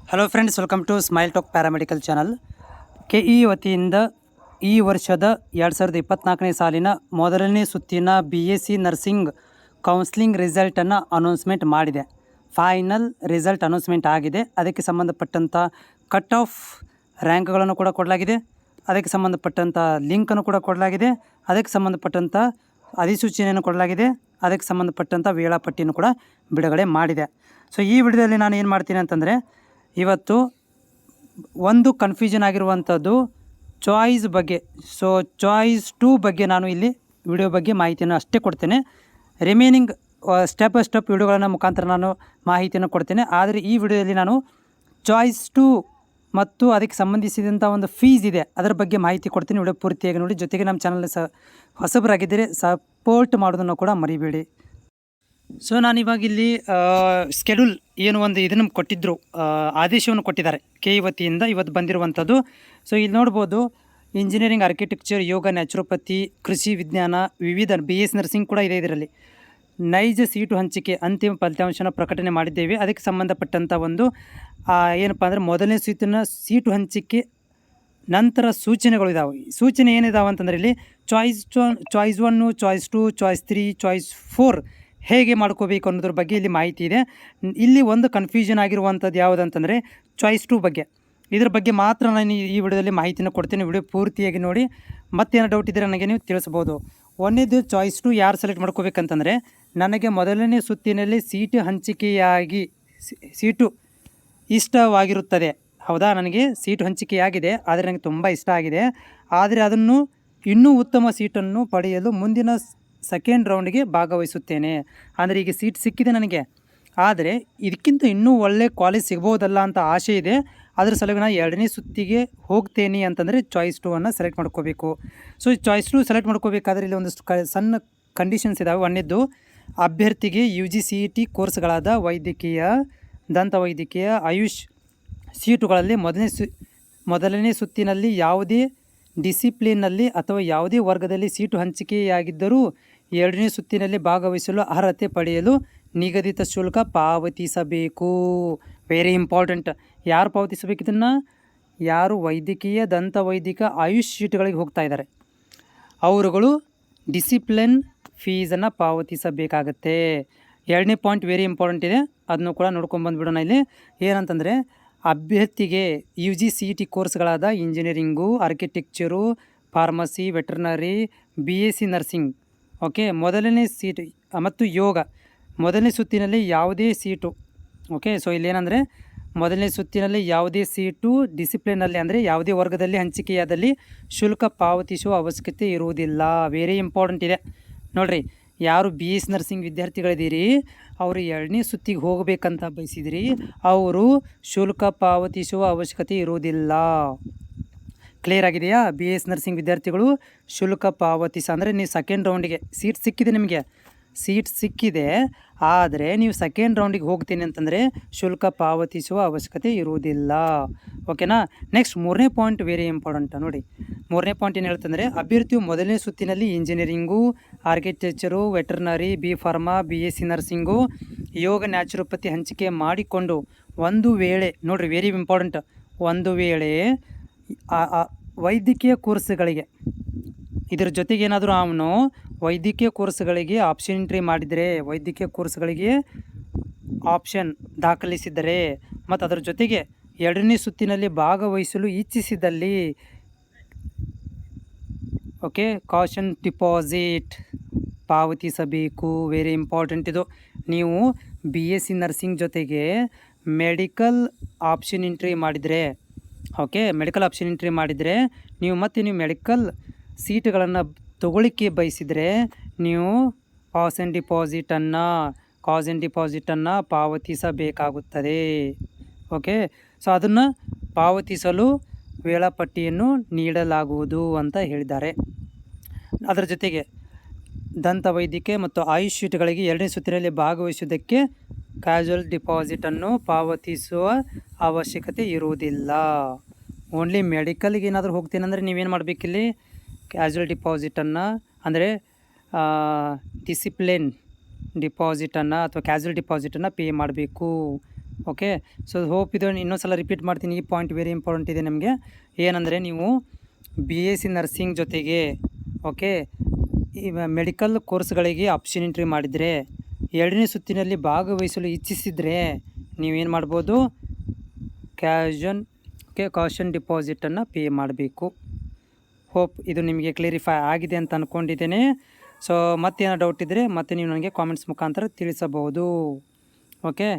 Hello friends, welcome to smile talk paramedical channel. KE ವತಿಯಿಂದ ಈ ವರ್ಷದ 2024ನೇ ಸಾಲಿನ ಮೊದಲನೇ ಸುತ್ತಿನ BSc ನರ್ಸಿಂಗ್ ಕೌನ್ಸ್ಲಿಂಗ್ ರಿಸಲ್ಟನ್ನು ಅನೌನ್ಸ್ಮೆಂಟ್ ಮಾಡಿದೆ. ಫೈನಲ್ ರಿಸಲ್ಟ್ ಅನೌನ್ಸ್ಮೆಂಟ್ ಆಗಿದೆ. ಅದಕ್ಕೆ ಸಂಬಂಧಪಟ್ಟಂಥ ಕಟ್ ಆಫ್ ರ್ಯಾಂಕ್ಗಳನ್ನು ಕೂಡ ಕೊಡಲಾಗಿದೆ. ಅದಕ್ಕೆ ಸಂಬಂಧಪಟ್ಟಂಥ ಲಿಂಕನ್ನು ಕೂಡ ಕೊಡಲಾಗಿದೆ. ಅದಕ್ಕೆ ಸಂಬಂಧಪಟ್ಟಂಥ ಅಧಿಸೂಚನೆಯನ್ನು ಕೊಡಲಾಗಿದೆ. ಅದಕ್ಕೆ ಸಂಬಂಧಪಟ್ಟಂಥ ವೇಳಾಪಟ್ಟಿಯನ್ನು ಕೂಡ ಬಿಡುಗಡೆ ಮಾಡಿದೆ. ಸೊ ಈ ವಿಡಿಯೋದಲ್ಲಿ ನಾನು ಏನು ಮಾಡ್ತೀನಿ ಅಂತಂದರೆ, ಇವತ್ತು ಒಂದು ಕನ್ಫ್ಯೂಷನ್ ಆಗಿರುವಂಥದ್ದು ಚಾಯ್ಸ್ ಬಗ್ಗೆ. ಸೊ ಚಾಯ್ಸ್ 2 ಬಗ್ಗೆ ನಾನು ಇಲ್ಲಿ ವಿಡಿಯೋ ಬಗ್ಗೆ ಮಾಹಿತಿಯನ್ನು ಅಷ್ಟೇ ಕೊಡ್ತೇನೆ. ರಿಮೈನಿಂಗ್ ಸ್ಟೆಪ್ ಬೈ ಸ್ಟೆಪ್ ವಿಡಿಯೋಗಳನ್ನು ಮುಖಾಂತರ ನಾನು ಮಾಹಿತಿಯನ್ನು ಕೊಡ್ತೇನೆ. ಆದರೆ ಈ ವಿಡಿಯೋದಲ್ಲಿ ನಾನು ಚಾಯ್ಸ್ 2 ಮತ್ತು ಅದಕ್ಕೆ ಸಂಬಂಧಿಸಿದಂಥ ಒಂದು ಫೀಸ್ ಇದೆ, ಅದರ ಬಗ್ಗೆ ಮಾಹಿತಿ ಕೊಡ್ತೀನಿ. ವಿಡಿಯೋ ಪೂರ್ತಿಯಾಗಿ ನೋಡಿ. ಜೊತೆಗೆ ನಮ್ಮ ಚಾನಲ್ ಹೊಸಬರಾಗಿದ್ದರೆ ಸಪೋರ್ಟ್ ಮಾಡೋದನ್ನು ಕೂಡ ಮರಿಬೇಡಿ. ಸೊ ನಾನಿವಾಗ ಇಲ್ಲಿ ಸ್ಕೆಡ್ಯೂಲ್ ಏನು ಒಂದು ಇದನ್ನು ಕೊಟ್ಟಿದ್ದರು, ಆದೇಶವನ್ನು ಕೊಟ್ಟಿದ್ದಾರೆ ಕೆಇ ವತಿಯಿಂದ ಇವತ್ತು ಬಂದಿರುವಂಥದ್ದು. ಸೊ ಇಲ್ಲಿ ನೋಡ್ಬೋದು, ಇಂಜಿನಿಯರಿಂಗ್, ಆರ್ಕಿಟೆಕ್ಚರ್, ಯೋಗ, ನ್ಯಾಚುರೋಪತಿ, ಕೃಷಿ ವಿಜ್ಞಾನ, ವಿವಿಧ BS ನರ್ಸಿಂಗ್ ಕೂಡ ಇದೆ. ಇದರಲ್ಲಿ ನೈಜ ಸೀಟು ಹಂಚಿಕೆ ಅಂತಿಮ ಫಲಿತಾಂಶನ ಪ್ರಕಟಣೆ ಮಾಡಿದ್ದೇವೆ. ಅದಕ್ಕೆ ಸಂಬಂಧಪಟ್ಟಂಥ ಒಂದು ಏನಪ್ಪ ಅಂದರೆ, ಮೊದಲನೇ ಸೀಟು ಹಂಚಿಕೆ ನಂತರ ಸೂಚನೆಗಳು ಇದಾವೆ. ಸೂಚನೆ ಏನಿದಾವೆ ಅಂತಂದರೆ, ಇಲ್ಲಿ ಚಾಯ್ಸ್ 1, ಚಾಯ್ಸ್ 2, ಚಾಯ್ಸ್ 3, ಚಾಯ್ಸ್ 4 ಹೇಗೆ ಮಾಡ್ಕೋಬೇಕು ಅನ್ನೋದ್ರ ಬಗ್ಗೆ ಇಲ್ಲಿ ಮಾಹಿತಿ ಇದೆ. ಇಲ್ಲಿ ಒಂದು ಕನ್ಫ್ಯೂಷನ್ ಆಗಿರುವಂಥದ್ದು ಯಾವುದಂತಂದರೆ ಚಾಯ್ಸ್ 2 ಬಗ್ಗೆ. ಇದ್ರ ಬಗ್ಗೆ ಮಾತ್ರ ನಾನು ಈ ವಿಡಿಯೋದಲ್ಲಿ ಮಾಹಿತಿನ ಕೊಡ್ತೀನಿ. ವಿಡಿಯೋ ಪೂರ್ತಿಯಾಗಿ ನೋಡಿ. ಮತ್ತೇನೋ ಡೌಟ್ ಇದ್ದರೆ ನನಗೆ ನೀವು ತಿಳಿಸ್ಬೋದು. ಒಂದೇದು ಚಾಯ್ಸ್ 2 ಯಾರು ಸೆಲೆಕ್ಟ್ ಮಾಡ್ಕೋಬೇಕಂತಂದರೆ, ನನಗೆ ಮೊದಲನೇ ಸುತ್ತಿನಲ್ಲಿ ಸೀಟು ಹಂಚಿಕೆಯಾಗಿ ಸೀಟು ಇಷ್ಟವಾಗಿರುತ್ತದೆ. ಹೌದಾ, ನನಗೆ ಸೀಟು ಹಂಚಿಕೆಯಾಗಿದೆ, ಆದರೆ ನನಗೆ ತುಂಬ ಇಷ್ಟ ಆಗಿದೆ. ಆದರೆ ಅದನ್ನು ಇನ್ನೂ ಉತ್ತಮ ಸೀಟನ್ನು ಪಡೆಯಲು ಮುಂದಿನ ಸೆಕೆಂಡ್ ರೌಂಡ್ಗೆ ಭಾಗವಹಿಸುತ್ತೇನೆ. ಅಂದರೆ ಈಗ ಸೀಟ್ ಸಿಕ್ಕಿದೆ ನನಗೆ, ಆದರೆ ಇದಕ್ಕಿಂತ ಇನ್ನೂ ಒಳ್ಳೆ ಕಾಲೇಜ್ ಸಿಗ್ಬೋದಲ್ಲ ಅಂತ ಆಸೆ ಇದೆ. ಅದ್ರ ಸಲುವಾಗಿ ನಾನು 2ನೇ ಸುತ್ತಿಗೆ ಹೋಗ್ತೇನೆ ಅಂತಂದರೆ ಚಾಯ್ಸ್ 2 ಸೆಲೆಕ್ಟ್ ಮಾಡ್ಕೋಬೇಕು. ಸೊ ಚಾಯ್ಸ್ 2 ಸೆಲೆಕ್ಟ್ ಮಾಡ್ಕೋಬೇಕಾದ್ರೆ ಇಲ್ಲಿ ಒಂದಷ್ಟು ಸಣ್ಣ ಕಂಡೀಷನ್ಸ್ ಇದ್ದಾವೆ. ಒಂದನೇದು, ಅಭ್ಯರ್ಥಿಗೆ UGCET ಕೋರ್ಸ್ಗಳಾದ ವೈದ್ಯಕೀಯ, ದಂತವೈದ್ಯಕೀಯ, ಆಯುಷ್ ಸೀಟುಗಳಲ್ಲಿ ಮೊದಲನೇ ಸುತ್ತಿನಲ್ಲಿ ಯಾವುದೇ ಡಿಸಿಪ್ಲಿನ್ನಲ್ಲಿ ಅಥವಾ ಯಾವುದೇ ವರ್ಗದಲ್ಲಿ ಸೀಟು ಹಂಚಿಕೆಯಾಗಿದ್ದರೂ 2ನೇ ಸುತ್ತಿನಲ್ಲಿ ಭಾಗವಹಿಸಲು ಅರ್ಹತೆ ಪಡೆಯಲು ನಿಗದಿತ ಶುಲ್ಕ ಪಾವತಿಸಬೇಕು. Very important. ಯಾರು ಪಾವತಿಸಬೇಕು ಇದನ್ನು? ಯಾರು ವೈದ್ಯಕೀಯ, ದಂತವೈದ್ಯಕ, ಆಯುಷ್ ಸೀಟುಗಳಿಗೆ ಹೋಗ್ತಾ ಇದ್ದಾರೆ ಅವರುಗಳು ಡಿಸಿಪ್ಲಿನ್ ಫೀಸನ್ನು ಪಾವತಿಸಬೇಕಾಗತ್ತೆ. 2ನೇ ಪಾಯಿಂಟ್ ವೆರಿ ಇಂಪಾರ್ಟೆಂಟ್ ಇದೆ, ಅದನ್ನು ಕೂಡ ನೋಡ್ಕೊಂಬಂದುಬಿಡೋಣ. ಇಲ್ಲಿ ಏನಂತಂದರೆ, ಅಭ್ಯರ್ಥಿಗೆ UGCET ಕೋರ್ಸ್ಗಳಾದ engineering, architecture, pharmacy, veterinary, BSc nursing, okay, ಮೊದಲನೇ ಸೀಟು ಮತ್ತು ಯೋಗ ಮೊದಲನೇ ಸುತ್ತಿನಲ್ಲಿ ಯಾವುದೇ ಸೀಟು, ಓಕೆ. ಸೊ ಇಲ್ಲೇನೆಂದರೆ, ಮೊದಲನೇ ಸುತ್ತಿನಲ್ಲಿ ಯಾವುದೇ ಸೀಟು ಡಿಸಿಪ್ಲಿನಲ್ಲಿ ಅಂದರೆ ಯಾವುದೇ ವರ್ಗದಲ್ಲಿ ಹಂಚಿಕೆಯಾದಲ್ಲಿ ಶುಲ್ಕ ಪಾವತಿಸುವ ಅವಶ್ಯಕತೆ ಇರುವುದಿಲ್ಲ. ವೆರಿ ಇಂಪಾರ್ಟೆಂಟ್ ಇದೆ ನೋಡಿರಿ. ಯಾರು BS ನರ್ಸಿಂಗ್ ವಿದ್ಯಾರ್ಥಿಗಳಿದ್ದೀರಿ, ಅವರು 2ನೇ ಸುತ್ತಿಗೆ ಹೋಗಬೇಕಂತ ಬಯಸಿದಿರಿ, ಅವರು ಶುಲ್ಕ ಪಾವತಿಸುವ ಅವಶ್ಯಕತೆ ಇರುವುದಿಲ್ಲ. ಕ್ಲಿಯರ್ ಆಗಿದೆಯಾ? BS ನರ್ಸಿಂಗ್ ವಿದ್ಯಾರ್ಥಿಗಳು ಶುಲ್ಕ ಅಂದರೆ ನೀವು ಸೆಕೆಂಡ್ ರೌಂಡಿಗೆ ಸೀಟ್ ಸಿಕ್ಕಿದೆ, ನಿಮಗೆ ಸೀಟ್ ಸಿಕ್ಕಿದೆ, ಆದರೆ ನೀವು ಸೆಕೆಂಡ್ ರೌಂಡಿಗೆ ಹೋಗ್ತೀನಿ ಅಂತಂದರೆ ಶುಲ್ಕ ಪಾವತಿಸುವ ಅವಶ್ಯಕತೆ ಇರುವುದಿಲ್ಲ. ಓಕೆನಾ? ನೆಕ್ಸ್ಟ್ 3ನೇ ಪಾಯಿಂಟ್ ವೆರಿ ಇಂಪಾರ್ಟೆಂಟ್ ನೋಡಿ. 3ನೇ ಪಾಯಿಂಟ್ ಏನು ಹೇಳ್ತಂದರೆ, ಅಭ್ಯರ್ಥಿಯು ಮೊದಲನೇ ಸುತ್ತಿನಲ್ಲಿ engineering, architecture, veterinary, pharma, BSc nursing, yoga, naturopathy ಹಂಚಿಕೆ ಮಾಡಿಕೊಂಡು ಒಂದು ವೇಳೆ ನೋಡಿರಿ, ವೆರಿ ಇಂಪಾರ್ಟೆಂಟ್, ಒಂದು ವೇಳೆ ವೈದ್ಯಕೀಯ ಕೋರ್ಸ್ಗಳಿಗೆ ಇದರ ಜೊತೆಗೆ ಏನಾದರೂ ಅವನು ವೈದ್ಯಕೀಯ ಕೋರ್ಸ್ಗಳಿಗೆ ಆಪ್ಷನ್ ಎಂಟ್ರಿ ಮಾಡಿದರೆ, ವೈದ್ಯಕೀಯ ಕೋರ್ಸ್ಗಳಿಗೆ ಆಪ್ಷನ್ ದಾಖಲಿಸಿದರೆ ಮತ್ತು ಅದರ ಜೊತೆಗೆ 2ನೇ ಸುತ್ತಿನಲ್ಲಿ ಭಾಗವಹಿಸಲು ಇಚ್ಛಿಸಿದಲ್ಲಿ, ಓಕೆ, ಕಾಷನ್ ಡಿಪಾಸಿಟ್ ಪಾವತಿಸಬೇಕು. ವೆರಿ ಇಂಪಾರ್ಟೆಂಟ್ ಇದು. ನೀವು BSc ನರ್ಸಿಂಗ್ ಜೊತೆಗೆ ಮೆಡಿಕಲ್ ಆಪ್ಷನ್ ಎಂಟ್ರಿ ಮಾಡಿದರೆ, ಓಕೆ, ಮೆಡಿಕಲ್ ಆಪ್ಷನ್ ಎಂಟ್ರಿ ಮಾಡಿದರೆ ನೀವು ಮೆಡಿಕಲ್ ಸೀಟುಗಳನ್ನು ತಗೊಳ್ಳಿಕ್ಕೆ ಬಯಸಿದರೆ ನೀವು ಕಾಷನ್ ಡಿಪಾಸಿಟನ್ನು ಪಾವತಿಸಬೇಕಾಗುತ್ತದೆ. ಓಕೆ, ಸೊ ಅದನ್ನು ಪಾವತಿಸಲು ವೇಳಾಪಟ್ಟಿಯನ್ನು ನೀಡಲಾಗುವುದು ಅಂತ ಹೇಳಿದ್ದಾರೆ. ಅದರ ಜೊತೆಗೆ ದಂತವೈದ್ಯಕೀಯ ಮತ್ತು ಆಯುಷ್ ಸೀಟುಗಳಿಗೆ 2ನೇ ಸುತ್ತಿನಲ್ಲಿ ಭಾಗವಹಿಸುವುದಕ್ಕೆ ಕ್ಯಾಶುವಲ್ ಡಿಪಾಸಿಟನ್ನು ಪಾವತಿಸುವ ಅವಶ್ಯಕತೆ ಇರುವುದಿಲ್ಲ. ಓನ್ಲಿ ಮೆಡಿಕಲ್ಗೆ ಏನಾದರೂ ಹೋಗ್ತೀನಿ ಅಂದರೆ ನೀವೇನು ಮಾಡಬೇಕಿಲ್ಲಿ, ಕ್ಯಾಶುವಲ್ ಡಿಪಾಸಿಟನ್ನು ಅಂದರೆ ಡಿಸಿಪ್ಲಿನ್ ಡಿಪಾಸಿಟನ್ನು ಅಥವಾ ಕ್ಯಾಶುವಲ್ ಡಿಪಾಸಿಟನ್ನು ಪೇ ಮಾಡಬೇಕು. ಓಕೆ. ಸೊ ಹೋಪ್ ಇದು ಇನ್ನೊಂದು ಸಲ ರಿಪೀಟ್ ಮಾಡ್ತೀನಿ. ಈ ಪಾಯಿಂಟ್ ವೆರಿ ಇಂಪಾರ್ಟೆಂಟ್ ಇದೆ ನಮಗೆ. ಏನಂದರೆ ನೀವು BSc ನರ್ಸಿಂಗ್ ಜೊತೆಗೆ ಓಕೆ ಈ ಮೆಡಿಕಲ್ ಕೋರ್ಸ್ಗಳಿಗೆ ಆಪ್ಷನ್ ಮಾಡಿದರೆ 2ನೇ ಸುತ್ತಿನಲ್ಲಿ ಭಾಗವಹಿಸಲು ಇಚ್ಛಿಸಿದರೆ ನೀವೇನು ಮಾಡ್ಬೋದು, ಕಾಷನ್ ಡಿಪಾಸಿಟನ್ನು ಪೇ ಮಾಡಬೇಕು. ಹೋಪ್ ಇದು ನಿಮಗೆ ಕ್ಲಿಯರಿಫೈ ಆಗಿದೆ ಅಂತ ಅಂದ್ಕೊಂಡಿದ್ದೇನೆ. ಸೊ ಮತ್ತೇನೋ ಡೌಟ್ ಇದ್ದರೆ ಮತ್ತೆ ನೀವು ನನಗೆ ಕಾಮೆಂಟ್ಸ್ ಮುಖಾಂತರ ತಿಳಿಸಬಹುದು. ಓಕೆ.